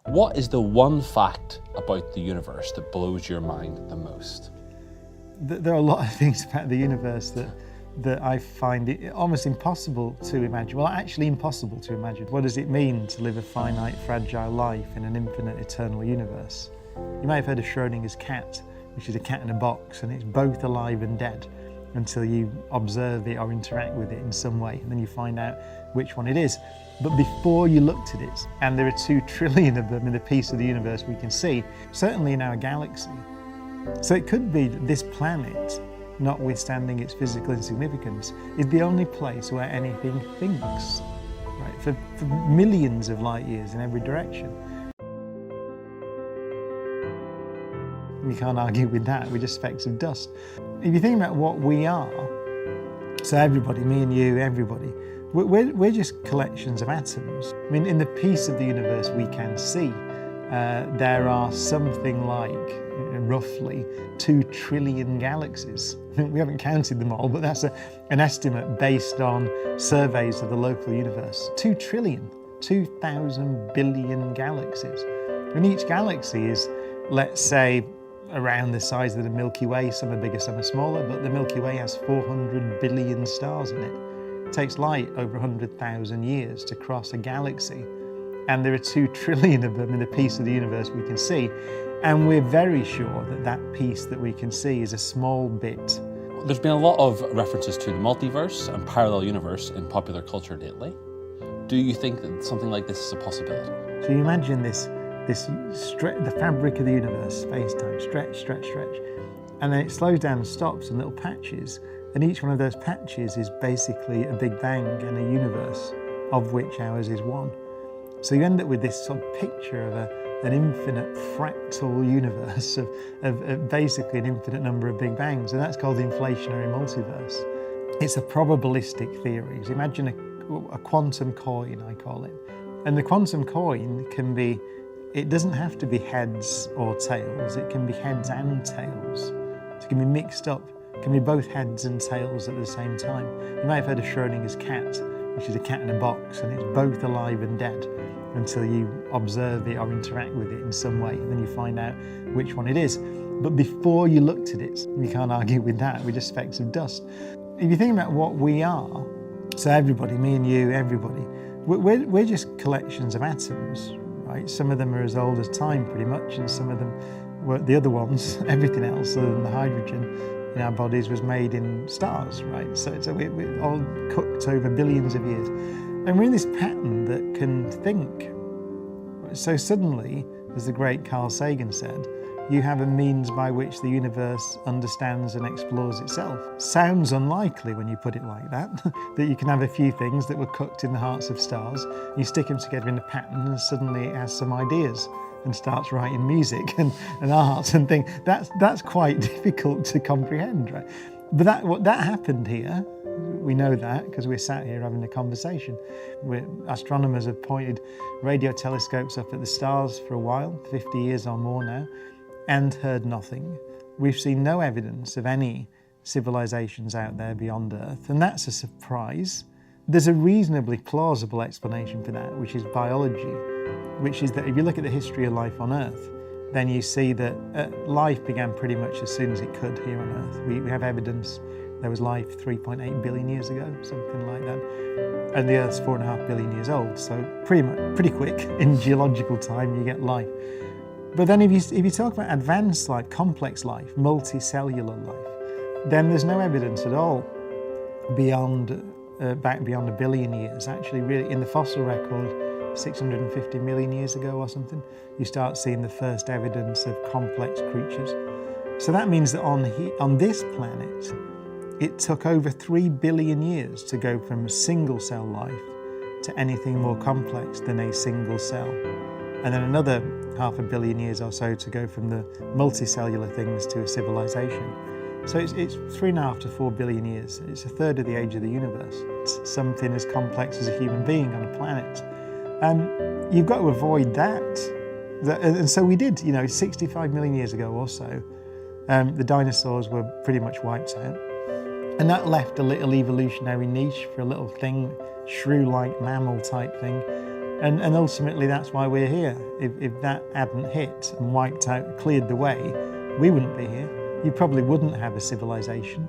What is the one fact about the universe that blows your mind the most? There are a lot of things about the universe that I find it almost impossible to imagine. Well, actually impossible to imagine. What does it mean to live a finite, fragile life in an infinite, eternal universe? You may have heard of Schrodinger's cat, which is a cat in a box, and it's both alive and dead until you observe it or interact with it in some way, and then you find out which one it is. But before you looked at it, and there are 2 trillion of them in the piece of the universe we can see, certainly in our galaxy. So it could be that this planet, notwithstanding its physical insignificance, is the only place where anything thinks, right? For millions of light years in every direction. You can't argue with that, we're just specks of dust. If you think about what we are, so everybody, me and you, everybody, we're just collections of atoms. I mean, in the piece of the universe we can see, there are something like, roughly, 2 trillion galaxies. We haven't counted them all, but that's an estimate based on surveys of the local universe. 2 trillion, 2,000 billion galaxies. And each galaxy is, let's say, around the size of the Milky Way. Some are bigger, some are smaller, but the Milky Way has 400 billion stars in it. It takes light over 100,000 years to cross a galaxy, and there are 2 trillion of them in the piece of the universe we can see, and we're very sure that that piece that we can see is a small bit. There's been a lot of references to the multiverse and parallel universe in popular culture lately. Do you think that something like this is a possibility? So you imagine the fabric of the universe, space-time, stretch, and then it slows down and stops in little patches, and each one of those patches is basically a Big Bang and a universe, of which ours is one. So you end up with this sort of picture of an infinite fractal universe of basically an infinite number of Big Bangs, and that's called the inflationary multiverse. It's a probabilistic theory. So imagine a quantum coin, I call it. And the quantum coin can be, it doesn't have to be heads or tails, it can be heads and tails. So it can be mixed up, it can be both heads and tails at the same time. You may have heard of Schrodinger's cat, which is a cat in a box, and it's both alive and dead until you observe it or interact with it in some way, and then you find out which one it is. But before you looked at it, you can't argue with that, we're just specks of dust. If you think about what we are, so everybody, me and you, everybody, we're just collections of atoms, right? Some of them are as old as time pretty much, and some of them were the other ones, everything else other than the hydrogen in our bodies was made in stars, right? So we're all cooked over billions of years. And we're in this pattern that can think. So suddenly, as the great Carl Sagan said, you have a means by which the universe understands and explores itself. Sounds unlikely when you put it like that, that you can have a few things that were cooked in the hearts of stars, you stick them together in a pattern and suddenly it has some ideas and starts writing music and art and things. That's quite difficult to comprehend, right? But that happened here. We know that because we're sat here having a conversation. Astronomers have pointed radio telescopes up at the stars for a while, 50 years or more now, and heard nothing. We've seen no evidence of any civilizations out there beyond Earth, and that's a surprise. There's a reasonably plausible explanation for that, which is biology, which is that if you look at the history of life on Earth, then you see that life began pretty much as soon as it could here on Earth. We have evidence there was life 3.8 billion years ago, something like that. And the Earth's 4.5 billion years old, so pretty quick in geological time you get life. But then if you talk about advanced life, complex life, multicellular life, then there's no evidence at all back beyond a billion years. Actually, really, in the fossil record, 650 million years ago or something, you start seeing the first evidence of complex creatures. So that means that on this planet, it took over 3 billion years to go from a single cell life to anything more complex than a single cell. And then another 500 million years or so to go from the multicellular things to a civilization. So it's 3.5 to 4 billion years. It's a third of the age of the universe. It's something as complex as a human being on a planet. And you've got to avoid that. And so we did, 65 million years ago or so, the dinosaurs were pretty much wiped out. And that left a little evolutionary niche for a little thing, shrew-like mammal type thing. And ultimately that's why we're here. If that hadn't hit and wiped out, cleared the way, we wouldn't be here. You probably wouldn't have a civilization.